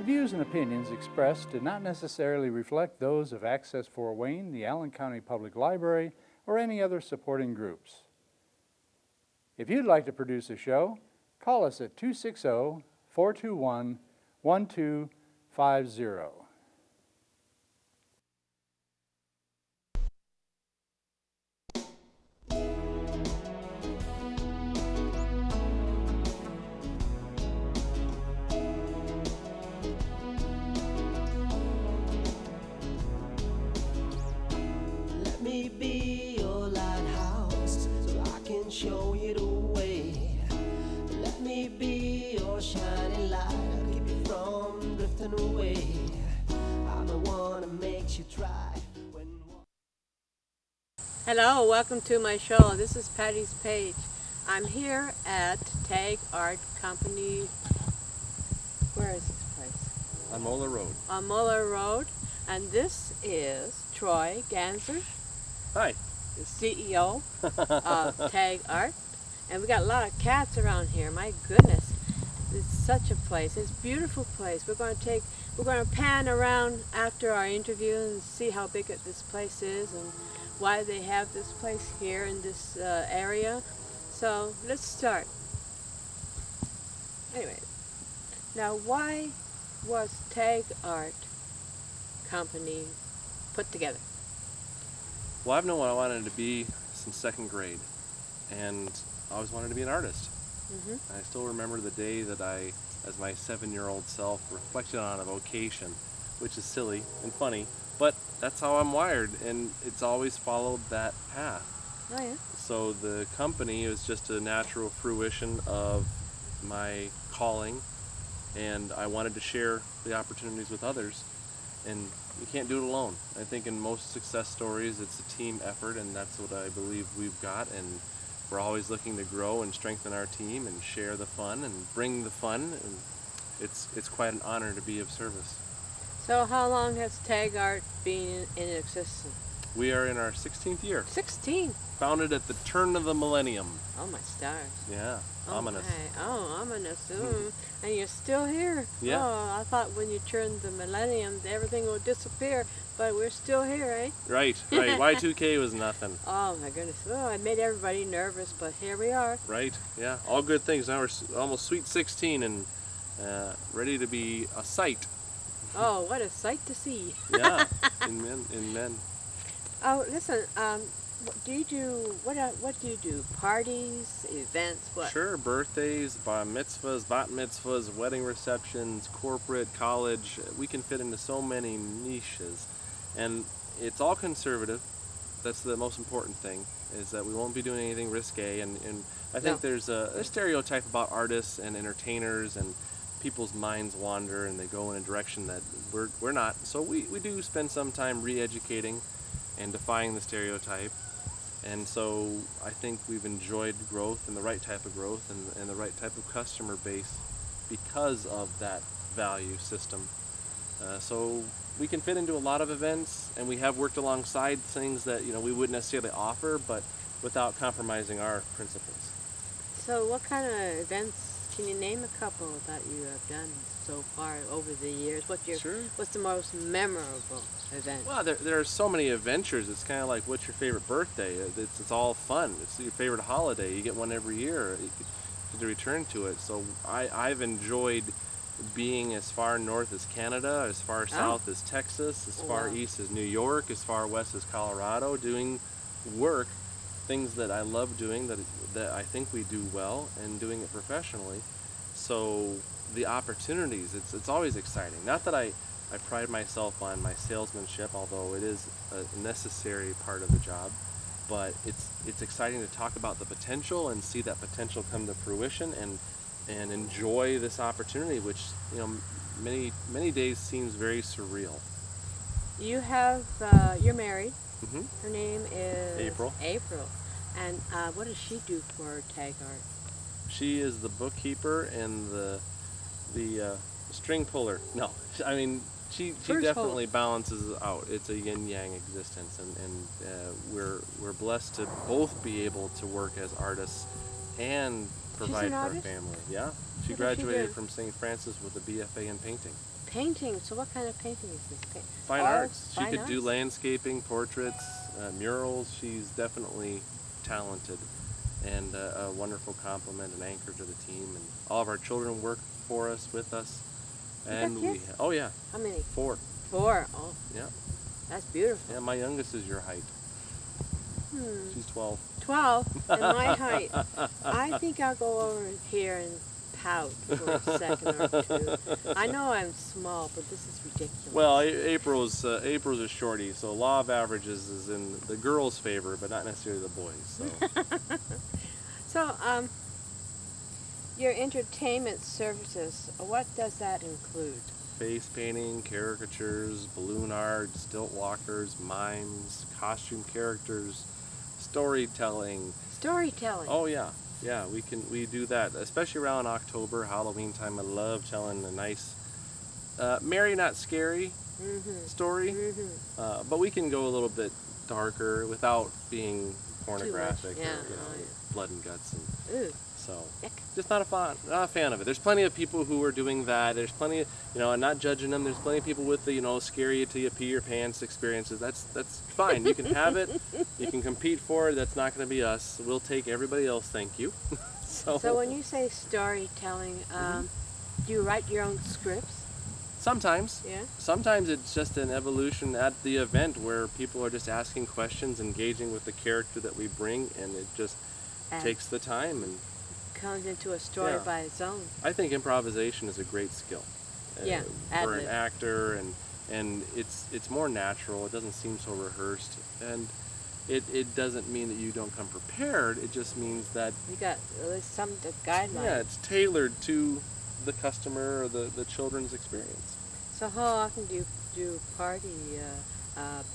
views and opinions expressed do not necessarily reflect those of Access Fort Wayne, the Allen County Public Library, or any other supporting groups. If you'd like to produce a show, call us at 260-421-1250. Let me be your lighthouse so I can show you the way. Let me be your shining light, I'll keep you from drifting away. I'm the one that makes you try. Hello, welcome to my show. This is Patty's Page. I'm here at T.A.G Art Company. Where is this place? On Moeller Road. On Moeller Road. And this is Troy Ganser, Hi. the CEO of T.A.G Art. And we got a lot of cats around here. My goodness, it's such a place. It's a beautiful place. We're going to pan around after our interview and see how big this place is and why they have this place here in this area. So let's start. Anyway, now why was T.A.G Art Company put together? Well, I've known what I wanted to be since second grade, and I always wanted to be an artist. I still remember the day that I, as my 7-year-old self, reflected on a vocation, which is silly and funny, but that's how I'm wired, and it's always followed that path. Oh yeah. So the company is just a natural fruition of my calling, and I wanted to share the opportunities with others, and you can't do it alone. I think in most success stories it's a team effort, and that's what I believe we've got, and we're always looking to grow and strengthen our team and share the fun and bring the fun, and it's quite an honor to be of service. So how long has T.A.G Art been in existence? We are in our 16th year. 16. Founded at the turn of the millennium. Oh my stars. Yeah, ominous. My. Oh, ominous. And you're still here. Yeah. Oh, I thought when you turned the millennium, everything would disappear, but we're still here, eh? Right. Y2K was nothing. Oh my goodness. Oh, it made everybody nervous, but here we are. Right, yeah. All good things. Now we're almost sweet 16 and ready to be a sight. Oh, what a sight to see. Yeah, in men. Oh, listen, what do you do? What do you do? Parties, events, what? Sure, birthdays, bar mitzvahs, bat mitzvahs, wedding receptions, corporate, college. We can fit into so many niches, and it's all conservative. That's the most important thing, is that we won't be doing anything risque, and I think there's a stereotype about artists and entertainers, and people's minds wander and they go in a direction that we're not. So we do spend some time re-educating and defying the stereotype. And so I think we've enjoyed growth and the right type of growth and the right type of customer base because of that value system. So we can fit into a lot of events, and we have worked alongside things that we wouldn't necessarily offer, but without compromising our principles. So what kind of events, can you name a couple that you have done so far over the years? What's the most memorable event? Well, there are so many adventures. It's kind of like, what's your favorite birthday? It's all fun. It's your favorite holiday. You get one every year to return to it. So I've enjoyed being as far north as Canada, as far south as Texas, as far east as New York, as far west as Colorado, doing work, things that I love doing, that I think we do well, and doing it professionally. So the opportunities, it's always exciting. Not that I pride myself on my salesmanship, although it is a necessary part of the job, but it's exciting to talk about the potential and see that potential come to fruition, and enjoy this opportunity, which many days seems very surreal. You have you're married. Her name is April. And what does she do for T.A.G Art? She is the bookkeeper and the string puller. No, I mean she definitely balances out. It's a yin-yang existence, and we're blessed to both be able to work as artists and provide for our family. Yeah, she graduated from St. Francis with a BFA in painting. painting. So what kind of painting is this? Fine Oh, arts. She fine could do arts. landscaping, portraits, murals. She's definitely talented and a wonderful compliment and anchor to the team. And all of our children work for us, with us. You got And kids? oh yeah, How many? 4. 4. Oh, Yeah, that's beautiful. yeah. My youngest is your height. Hmm. She's 12. 12 and my height. I think I'll go over here and pout for a second or two. I know I'm small, but this is ridiculous. Well, April's a shorty, so law of averages is in the girls' favor, but not necessarily the boys. So So, your entertainment services, what does that include? face painting, caricatures, balloon art, stilt walkers, mimes, costume characters, storytelling. Storytelling. Oh yeah, yeah. We do that, especially around October, Halloween time. I love telling a nice, merry not scary story, but we can go a little bit darker without being pornographic yeah, or blood and guts and. Ooh. So, Yuck. just not a fan of it. There's plenty of people who are doing that. There's plenty of, I'm not judging them. There's plenty of people with the, scary till you pee your pants experiences. That's fine. You can have it. You can compete for it. That's not going to be us. We'll take everybody else. Thank you. So when you say storytelling, do you write your own scripts? Sometimes. Yeah. Sometimes it's just an evolution at the event where people are just asking questions, engaging with the character that we bring, and it just And takes the time and. comes into a story Yeah. by its own. I think improvisation is a great skill. Yeah, For an ad-lib. actor, and it's more natural. It doesn't seem so rehearsed, and it doesn't mean that you don't come prepared. It just means that You got at least some guidelines. yeah, it's tailored to the customer or the children's experience. So how often do you do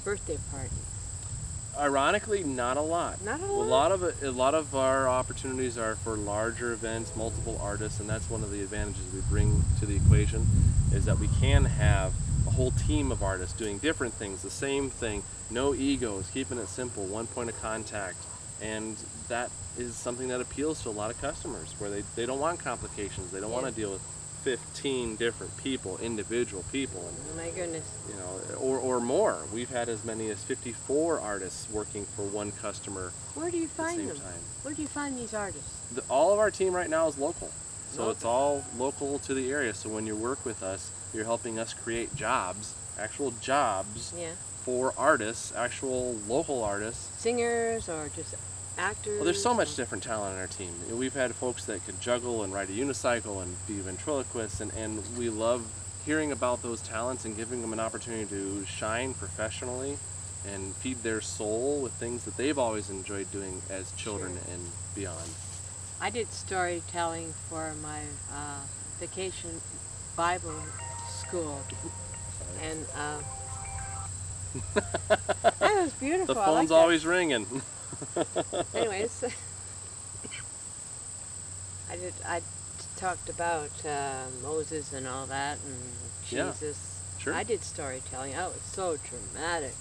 birthday parties? Ironically, not a lot. Not a A lot of our opportunities are for larger events, multiple artists, and that's one of the advantages we bring to the equation, is that we can have a whole team of artists doing different things, the same thing, no egos, keeping it simple, one point of contact, and that is something that appeals to a lot of customers, where they don't want complications, they don't want to deal with 15 different people, individual people, and Oh my goodness. or more. We've had as many as 54 artists working for one customer Where do you at the find same them? time. Where do you find these artists? All of our team right now is local. So it's Local. all local to the area. So when you work with us, you're helping us create jobs, actual jobs Yeah. for artists, actual local artists. Singers or just actors? Well, there's so much or- different talent on our team. We've had folks that could juggle and ride a unicycle and be ventriloquists, and we love hearing about those talents and giving them an opportunity to shine professionally and feed their soul with things that they've always enjoyed doing as children and beyond. I did storytelling for my vacation Bible school, and that was beautiful. The I like phone's that. always ringing. Anyways, I talked about Moses and all that, and Yeah, Jesus. sure. I did storytelling. I was so dramatic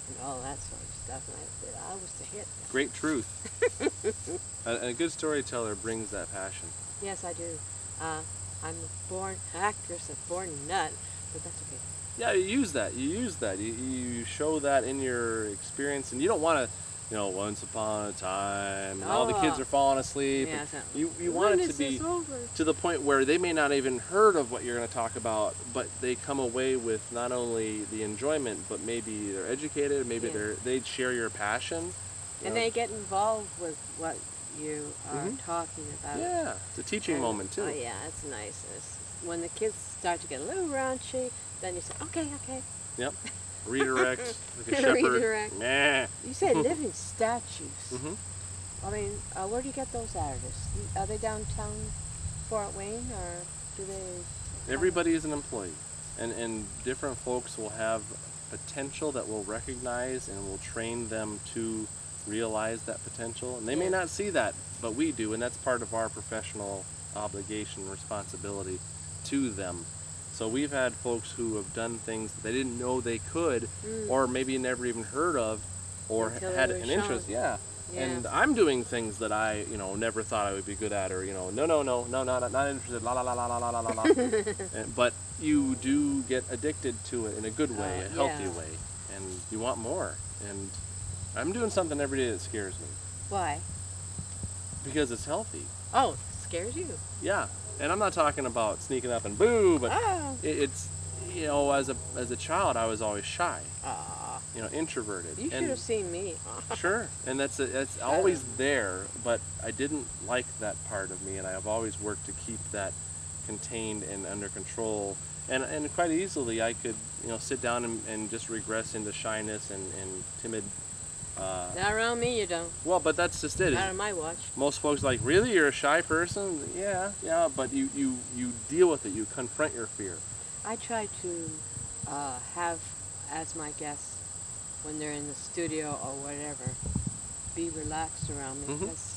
and all that sort of stuff, and I was the hit. Great truth. A good storyteller brings that passion. Yes, I do. I'm a born actress, a born nut, but that's okay. Yeah, you use that. You show that in your experience, and you don't want to, once upon a time, and all the kids Oh. are falling asleep. Yeah, and so- you want When it to is be this over? to the point where they may not even heard of what you're going to talk about, but they come away with not only the enjoyment, but maybe they're educated, maybe Yeah. they share your passion. And they get involved with what you are talking about. Yeah, it's a teaching And- moment too. Oh yeah, it's nice. When the kids start to get a little raunchy, then you say, okay. Yep. Redirect, like a shepherd. Redirect. Nah. You say living statues. hmm I mean, where do you get those artists? Are they downtown Fort Wayne, or do they? Everybody is an employee, and different folks will have potential that we'll recognize, and we'll train them to realize that potential. And they may Yeah. not see that, but we do, and that's part of our professional obligation, responsibility to them. So we've had folks who have done things that they didn't know they could, or maybe never even heard of, or Until had they were an interest. shown. Yeah. Yeah. And I'm doing things that I, never thought I would be good at, or, no, not interested, la la la la la la la la. But you do get addicted to it in a good way, a healthy yeah. way, and you want more. And I'm doing something every day that scares me Why? because it's healthy. Oh, it scares you. Yeah, and I'm not talking about sneaking up and boo, but Oh. it's, as a child, I was always shy, Aw. introverted. You should and have seen me. Sure, and that's always there, but I didn't like that part of me, and I've always worked to keep that contained and under control. And quite easily, I could, sit down and just regress into shyness and timid. Not around me, you don't. Well, but that's just it. Not on my watch. Most folks are like, really, you're a shy person? Yeah, but you deal with it. You confront your fear. I try to have as my guests when they're in the studio or whatever, be relaxed around me Mhm. because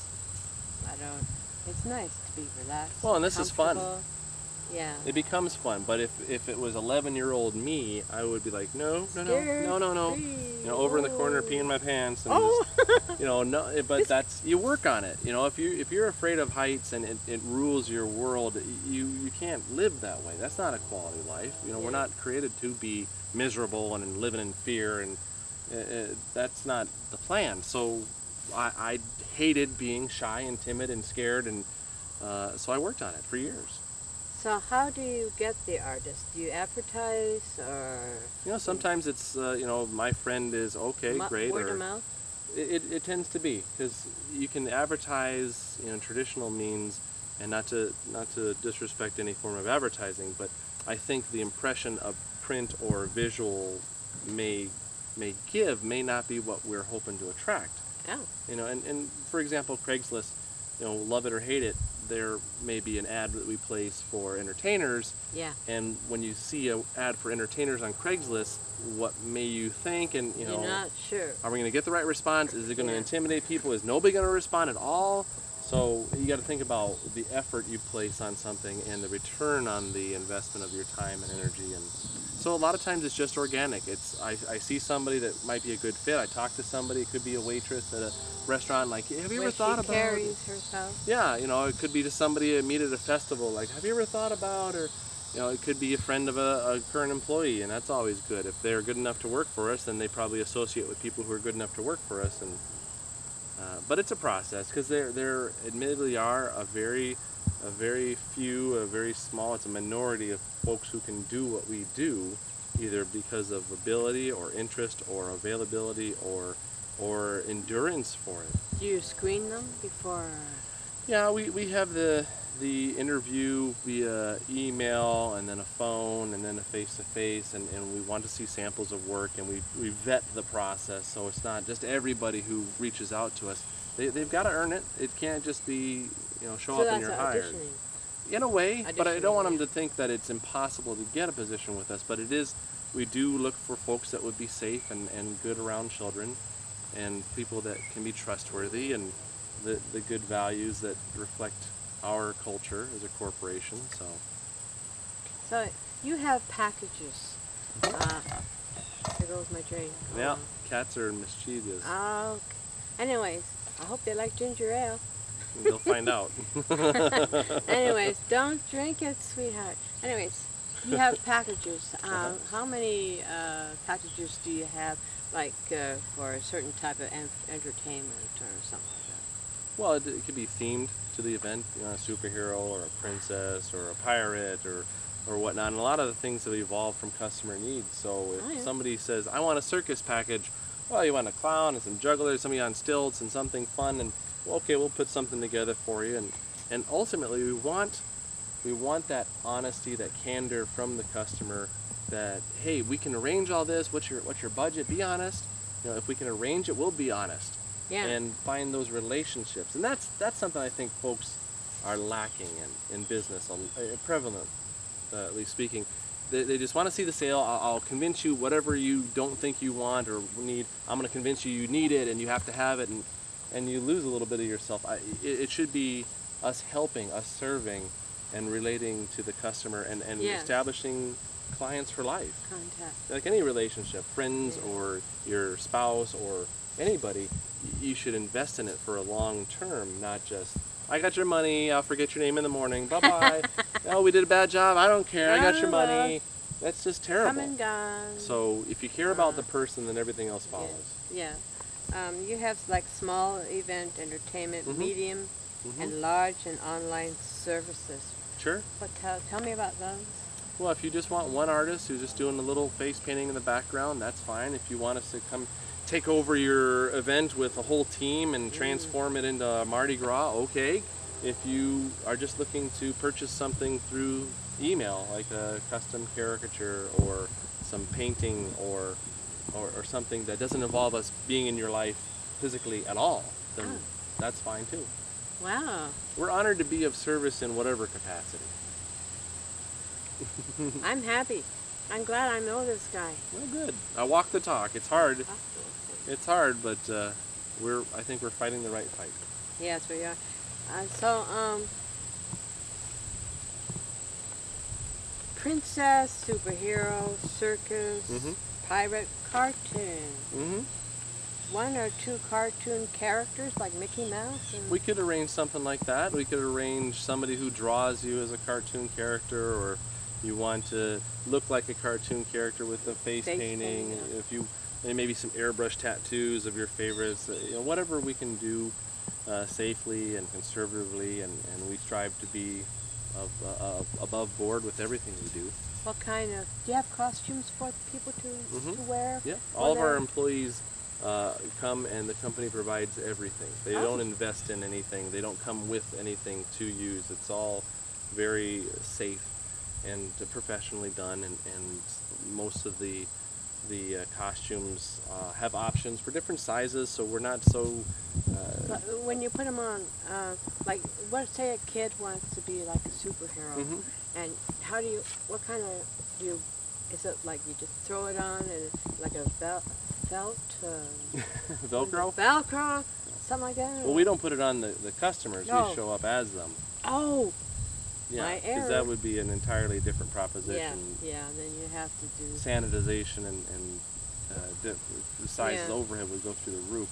it's nice to be relaxed. Well, and this is fun. comfortable. Yeah. It becomes fun, but if it was 11-year-old me, I would be like, no, Scared, no, free. over in the corner peeing my pants and Oh. just, no. But that's, you work on it. If you're afraid of heights and it rules your world, you can't live that way. That's not a quality life. We're not created to be miserable and living in fear, and that's not the plan. So I hated being shy and timid and scared, and so I worked on it for years. So how do you get the artists? Do you advertise or? Sometimes it's, my friend is okay, great. Word or of mouth? It tends to be, because you can advertise, traditional means, and not to disrespect any form of advertising, but I think the impression of print or visual may not be what we're hoping to attract. Oh. And for example, Craigslist, love it or hate it, there may be an ad that we place for entertainers. Yeah. And when you see an ad for entertainers on Craigslist, what may you think? And You're not sure. are we going to get the right response? Is it going to Yeah. intimidate people? Is nobody going to respond at all? So you got to think about the effort you place on something and the return on the investment of your time and energy. And so a lot of times it's just organic. I see somebody that might be a good fit. I talk to somebody. It could be a waitress at a restaurant. Like, have you ever thought about? Carries herself. Yeah, it could be just somebody I meet at a festival. Like, have you ever thought about? Or, it could be a friend of a current employee, and that's always good. If they're good enough to work for us, then they probably associate with people who are good enough to work for us. And but it's a process, because there admittedly are a very small, it's a minority of folks who can do what we do, either because of ability or interest or availability or endurance for it. Do you screen them before? Yeah, we have the interview via email, and then a phone, and then a face-to-face, and we want to see samples of work, and we vet the process, so it's not just everybody who reaches out to us. They've got to earn it. It can't just be, show So up and that's you're hired. auditioning. In a way, but I don't want them yeah. to think that it's impossible to get a position with us, but it is. We do look for folks that would be safe and good around children, and people that can be trustworthy, and the good values that reflect our culture as a corporation. So you have packages. There goes my drink. Yeah, cats are mischievous. Okay. Anyways, I hope they like ginger ale. They'll find out. Anyways, don't drink it, sweetheart. Anyways, you have packages. How many packages do you have, like for a certain type of entertainment or something like that? Well, it could be themed to the event, a superhero or a princess or a pirate or whatnot. And a lot of the things have evolved from customer needs. So if somebody says, I want a circus package, well, you want a clown and some jugglers, somebody on stilts and something fun, and well, okay, we'll put something together for you. And ultimately, we want that honesty, that candor from the customer, that, hey, we can arrange all this. What's your budget? Be honest. If we can arrange it, we'll be honest. Yeah. And find those relationships. And that's something I think folks are lacking in business, prevalent, at least speaking. They just want to see the sale. I'll convince you whatever you don't think you want or need. I'm going to convince you need it and you have to have it, and you lose a little bit of yourself. It should be us helping, us serving, and relating to the customer and Yes. establishing clients for life. Contact. Like any relationship, friends Yeah. or your spouse or anybody, you should invest in it for a long term, not just, I got your money, I'll forget your name in the morning, bye-bye. Oh, we did a bad job, I don't care, I got your Oh, well. money. That's just terrible. Come and gone. So if you care about the person, then everything else follows. Yeah. You have like small event entertainment, Mhm. medium, Mhm. and large and online services. Sure. Tell me about those. Well, if you just want one artist who's just doing a little face painting in the background, that's fine. If you want us to come take over your event with a whole team and transform it into Mardi Gras, okay. If you are just looking to purchase something through email, like a custom caricature or some painting or something that doesn't involve us being in your life physically at all, then that's fine too. Wow. We're honored to be of service in whatever capacity. I'm happy. I'm glad I know this guy. Well, good. I walk the talk. It's hard. It's hard, but I think we're fighting the right fight. Yes, we are. Princess, superhero, circus, Mhm. pirate, cartoon. Mhm. One or two cartoon characters like Mickey Mouse. And We could arrange something like that. We could arrange somebody who draws you as a cartoon character, or you want to look like a cartoon character with the face painting. painting, yeah. If you and maybe some airbrush tattoos of your favorites, whatever we can do safely and conservatively, and we strive to be above board with everything we do. what kind of? Do you have costumes for people to wear? Yeah, for all of our their- employees come and the company provides everything. They Oh. don't invest in anything. They don't come with anything to use. It's all very safe and professionally done, and most of the costumes have options for different sizes, so we're not so But when you put them on, like, say a kid wants to be like a superhero, Mhm. and what kind of is it like you just throw it on and like a belt, Velcro. Velcro, something like that? Well, we don't put it on the customers. No. We show up as them. Oh, Yeah, My because error. that would be an entirely different yeah, proposition. yeah. Then you have to do. Sanitization and the size of the Yeah. overhead would go through the roof.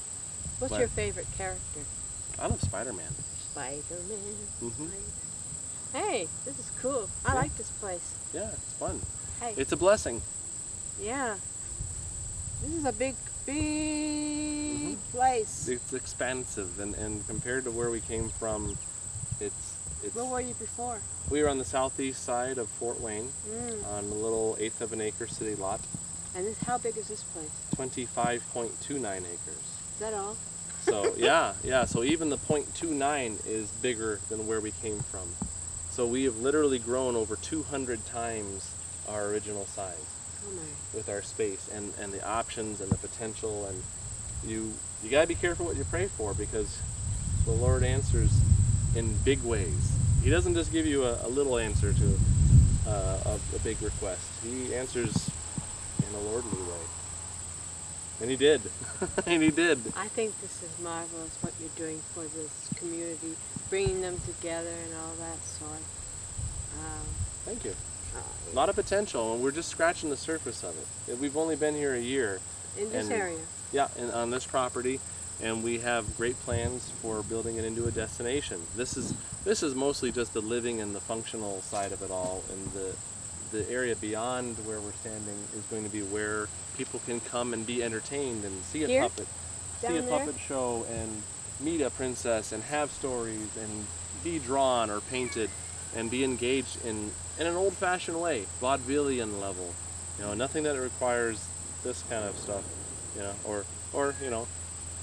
What's but- your favorite character? I love Spider-Man. Spider-Man. Mhm. Hey, this is cool. I Yeah. like this place. Yeah, it's fun. Hey, It's a blessing. yeah. This is a big Mhm. place. It's expansive, and compared to where we came from, it's. Where were you before? We were on the southeast side of Fort Wayne, Mm. on a little eighth of an acre city lot, And how big is this place? 25.29 acres. Is that all? So yeah. So even the .29 is bigger than where we came from. So we have literally grown over 200 times our original size Oh my. with our space and the options and the potential, and you gotta be careful what you pray for, because the Lord answers in big ways. He doesn't just give you a little answer to a big request. He answers in a lordly way. And he did. And he did. I think this is marvelous what you're doing for this community, bringing them together and all that sort. Thank you. A lot of potential, and we're just scratching the surface of it. We've only been here a year. In this And- area. Yeah, and on this property, and we have great plans for building it into a destination. This is mostly just the living and the functional side of it all, and the area beyond where we're standing is going to be where people can come and be entertained and see a Here? puppet, Down see a there? puppet show, and meet a princess, and have stories, and be drawn or painted, and be engaged in an old-fashioned way, vaudevillian level. Nothing that requires this kind of stuff, or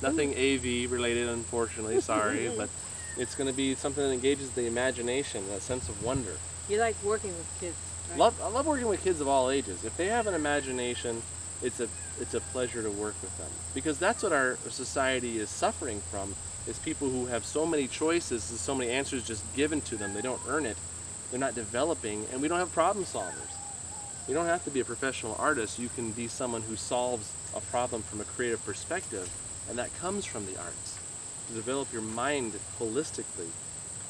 nothing AV related, unfortunately. Sorry, but it's going to be something that engages the imagination, that sense of wonder. You like working with kids, right? I love working with kids of all ages. If they have an imagination, it's a pleasure to work with them, because that's what our society is suffering from. Is people who have so many choices and so many answers just given to them. They don't earn it. They're not developing, and we don't have problem solvers. You don't have to be a professional artist. You can be someone who solves a problem from a creative perspective, and that comes from the arts. To develop your mind holistically.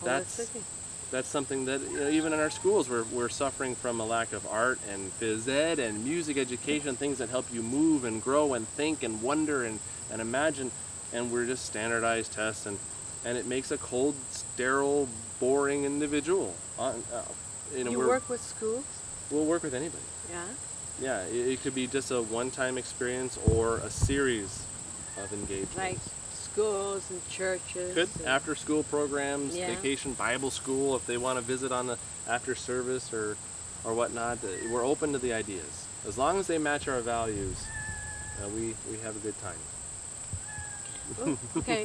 That's Holistically. that's something that, you know, even in our schools we're suffering from a lack of art and phys ed and music education, things that help you move and grow and think and wonder and imagine, and we're just standardized tests, and it makes a cold, sterile, boring individual. You know, You work with schools? we'll work with anybody. Yeah. Yeah, it could be just a one-time experience or a series of engagements. Like schools and churches. Could and- after-school programs, Yeah. vacation Bible school, if they want to visit on the after service or whatnot. We're open to the ideas as long as they match our values. We have a good time. Oh, okay.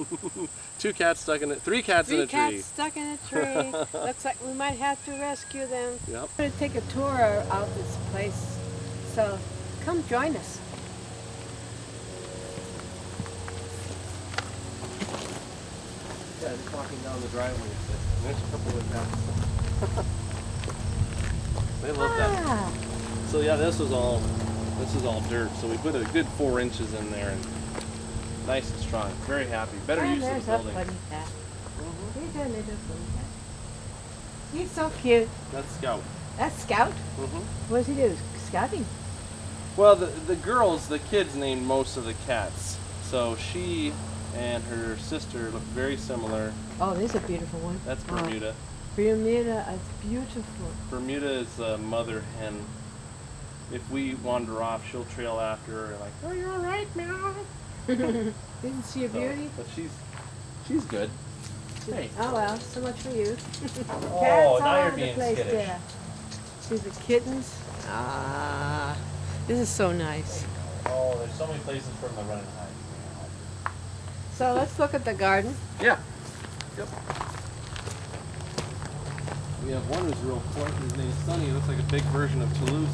Three cats in a Three tree. cats stuck in a tree. Looks like we might have to rescue them. Yep. We're going to take a tour out this place. So come join us. Yeah, just walking down the driveway. There's a couple of cats. They love that. Ah, So yeah, this is all dirt. So we put a good 4 inches in there and nice and strong. Very happy. Better use of there's the a building. funny cat. Here's a little funny cat. He's so cute. That's Scout. That's Scout. What does he do? Scouting. Well, the girls, the kids named most of the cats. So she and her sister look very similar. Oh, there's a beautiful one. That's Bermuda. Bermuda is beautiful. Bermuda is a mother hen. If we wander off, she'll trail after her like, "Oh, you're all right, meow." Isn't she a So, beauty? but she's good. Hey. Oh well, so much for you. Oh, Cats all now you're over the being place skittish. there. See the kittens? Ah, this is so nice. Oh, there's so many places for them to run and hide. So let's look at the garden. Yeah. Yep. We have one who's real quirky. His name's Sunny. He looks like a big version of Toulouse.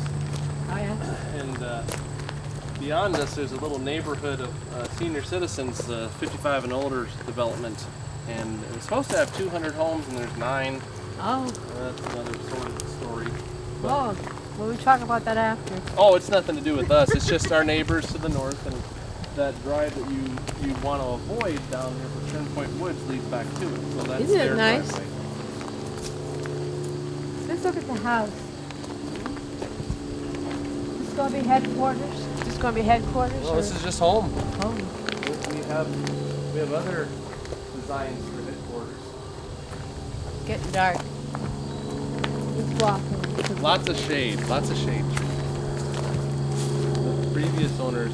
Oh yeah. And beyond us, there's a little neighborhood of senior citizens, 55 and older development. And it's supposed to have 200 homes, and there's 9. Oh. That's another sort of story. But, Oh. Well, we talk about that after. oh, it's nothing to do with us. It's just our neighbors to the north, and that drive that you want to avoid down here for Turnpoint Woods leads back to it. So that's Isn't it their nice? driveway. Let's look at the house. This is going to be headquarters. This is going to be headquarters. Well, or this is just home. home. We have other designs for headquarters. It's getting dark. Let's walk. Lots of shade trees. The previous owners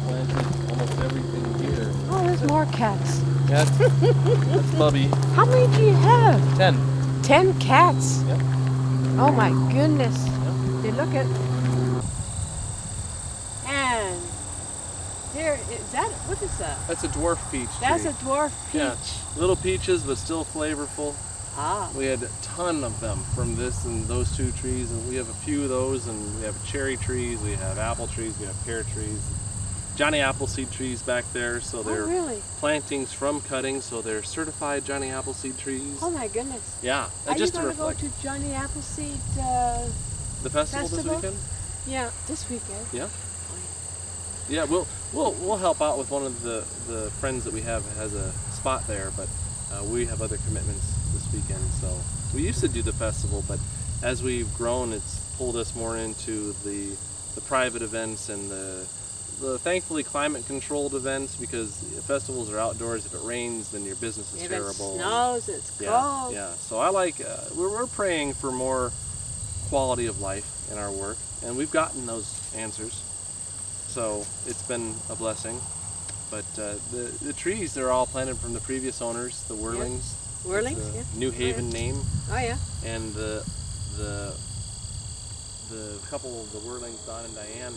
planted almost everything here. Oh, there's more cats. Yeah, that's Bubby. How many do you have? 10. 10 cats. Yep. Oh my goodness. They look at. And here is that. What is that? That's a dwarf peach tree. That's a dwarf peach. Yeah. Little peaches, but still flavorful. Ah. We had a ton of them from this and those 2 trees, and we have a few of those, and we have cherry trees, we have apple trees, we have pear trees, Johnny Appleseed trees back there, so they're Oh really? plantings from cuttings, so they're certified Johnny Appleseed trees. Oh my goodness. Yeah, Are just you to going to go reflect. to Johnny Appleseed? The festival this festival? weekend? Yeah, this weekend. Yeah. Yeah, we'll help out with one of the friends that we have that has a spot there, but we have other commitments this weekend. So we used to do the festival, but as we've grown, it's pulled us more into the private events and the thankfully climate controlled events, because festivals are outdoors. If it rains, then your business is If terrible. it snows, it's Yeah, cold. yeah. So I like we're praying for more quality of life in our work, and we've gotten those answers. So it's been a blessing. But the trees, they're all planted from the previous owners, the Whirlings. Whirlings, It's a yeah. New Haven name, Oh yeah. and the couple of the Whirlings, Don and Diane.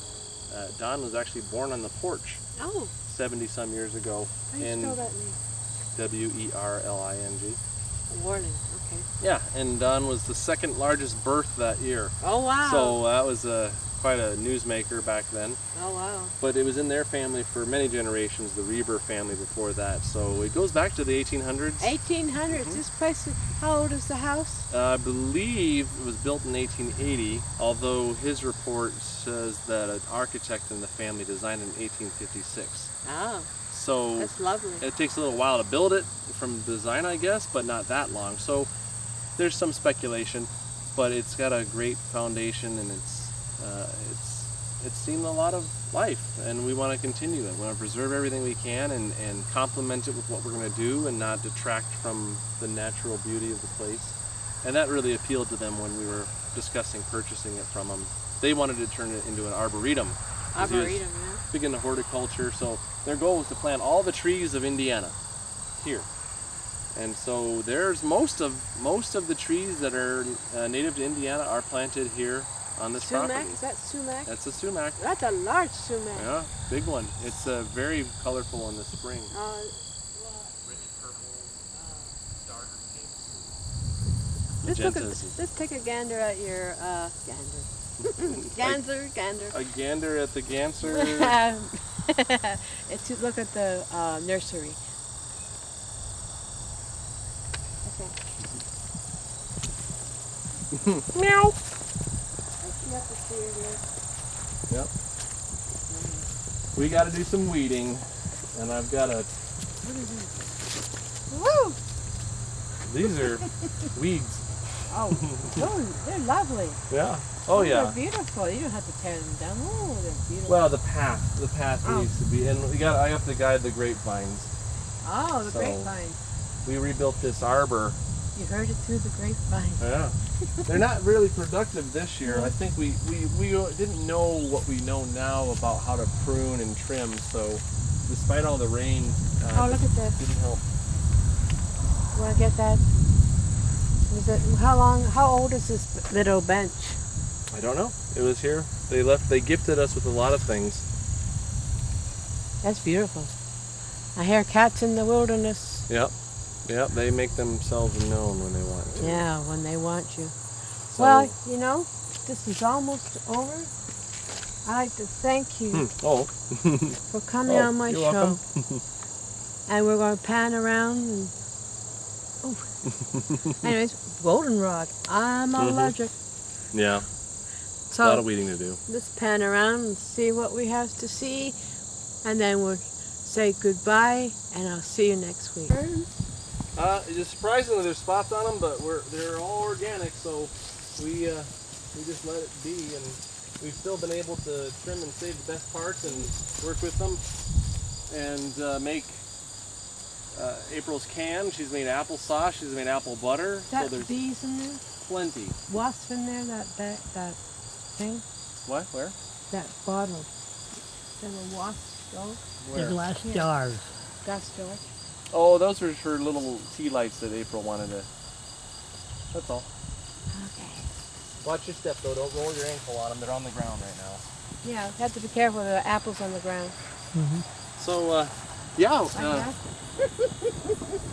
Don was actually born on the porch Oh, 70 some years ago how do you in spell that name? Werling. Whirling. Okay. Yeah, and Don was the 2nd largest birth that year. Oh wow. So that was quite a newsmaker back then. Oh wow. But it was in their family for many generations, the Reber family before that. So it goes back to the 1800s. 1800s. This place. How old is the house? I believe it was built in 1880, although his report says that an architect in the family designed it in 1856. Oh, So that's lovely. it takes a little while to build it from design, I guess, but not that long. So there's some speculation, but it's got a great foundation, and it's seen a lot of life, and we want to continue it. We want to preserve everything we can and complement it with what we're going to do and not detract from the natural beauty of the place. And that really appealed to them when we were discussing purchasing it from them. They wanted to turn it into an arboretum. Arboretum, yeah. Big into horticulture, so their goal was to plant all the trees of Indiana here. And so there's most of the trees that are native to Indiana are planted here on this Sumac? property. Is that sumac? That's a sumac. That's a large sumac. Yeah, big one. It's very colorful in the spring. Rich purple, darker pinks. Let's take a gander at your gander. A gander at the Ganser. To look at the nursery. Okay. Meow. I see up the tree here. Yep. We got to do some weeding, and I've got a. What is this? Woo! These are weeds. Oh, they're lovely. Yeah. Oh yeah. They're beautiful. You don't have to tear them down. Oh, they're beautiful. Well, the path needs to be, and I have to guide the grapevines. Oh, the So- grapevine. We rebuilt this arbor. You heard it through the grapevine. Yeah. They're not really productive this year. I think we didn't know what we know now about how to prune and trim. So, despite all the rain, Oh, look at this. didn't help. You want to get that? How old is this little bench? I don't know. It was here. They gifted us with a lot of things. That's beautiful. I hear cats in the wilderness. Yep. Yep. They make themselves known when they want to. Yeah, when they want you. So- Well, you know, this is almost over. I'd like to thank you Oh. for coming Oh, on my you're show. welcome. And we're going to pan around and... Oh. Anyways, goldenrod. I'm allergic. Yeah. A So lot of weeding to do. let's pan around and see what we have to see. And then we'll say goodbye, and I'll see you next week. Just surprisingly, there's spots on them, but they're all organic, so we just let it be, and we've still been able to trim and save the best parts and work with them, and make April's can. She's made applesauce. She's made apple butter. Is that so there's bees in there? plenty. Wasp in there? That thing? What? Where? That bottle. There were wasps. Oh, Where? glass jars. that's George. Oh, those were for little tea lights that April wanted to. That's all. Okay. Watch your step though. Don't roll your ankle on them. They're on the ground right now. Yeah, you have to be careful of the apples on the ground. So, yeah. Like that?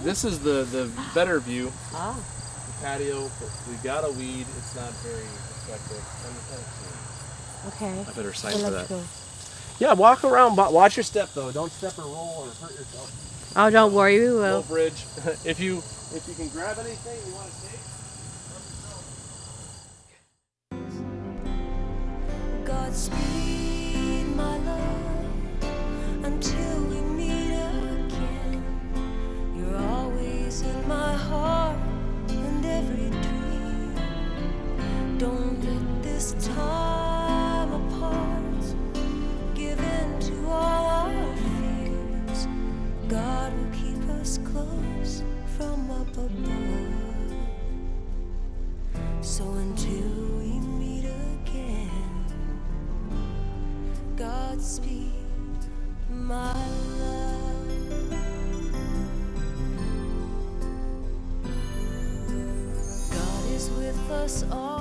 This is the better view. Ah. The patio, but we got a weed. It's not very effective. Okay. I better sign So for let's that. go. Yeah, walk around. Watch your step though. Don't step or roll or hurt yourself. Oh, don't worry, we Low will. bridge. If you can grab anything you want to take. Godspeed, my love, until we meet again. You're always in my heart and every dream. Don't let this time apart give in to all our fears. God will keep us close from up above. So until we meet again, Godspeed, my love. God is with us all.